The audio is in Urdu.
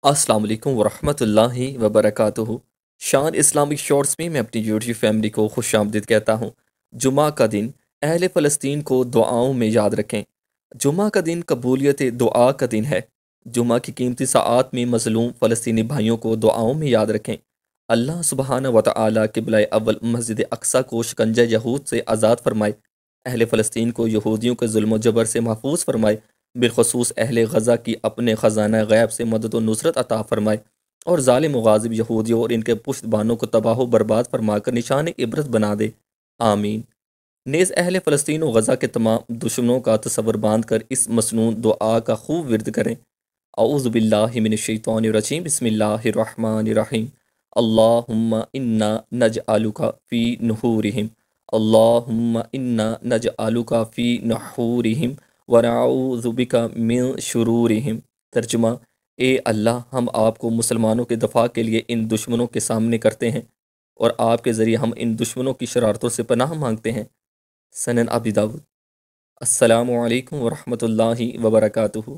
السلام علیکم ورحمۃ اللہ وبرکاتہ۔ شان اسلامک شارٹس میں اپنی یوٹیوب فیملی کو خوش آمدید کہتا ہوں۔ جمعہ کا دن اہل فلسطین کو دعاؤں میں یاد رکھیں۔ جمعہ کا دن قبولیت دعا کا دن ہے۔ جمعہ کی قیمتی ساعات میں مظلوم فلسطینی بھائیوں کو دعاؤں میں یاد رکھیں۔ اللہ سبحانہ وتعالی قبلہ اول مسجد اقصی کو شکنجہ یہود سے آزاد فرمائے۔ اہل فلسطین کو یہودیوں کے ظلم و جبر سے محفوظ فرمائے، بالخصوص اہل غزہ کی اپنے خزانہ غیب سے مدد و نصرت عطا فرمائے، اور ظالم و غاضب یہودیوں اور ان کے پشت بانوں کو تباہ و برباد فرما کر نشان عبرت بنا دے، آمین۔ نیز اہل فلسطین و غزہ کے تمام دشمنوں کا تصور باندھ کر اس مسنون دعا کا خوب ورد کریں۔ اعوذ باللہ من الشیطان الرجیم، بسم اللہ الرحمن الرحیم۔ اللہم انا نجعلک فی نحورہم، اللہم انا نجعلک فی نحورہم ونعوذ بک من شرورہم۔ ترجمہ: اے اللہ، ہم آپ کو مسلمانوں کے دفاع کے لیے ان دشمنوں کے سامنے کرتے ہیں، اور آپ کے ذریعے ہم ان دشمنوں کی شرارتوں سے پناہ مانگتے ہیں۔ سنن ابی داؤد۔ السلام علیکم ورحمۃ اللہ وبرکاتہ۔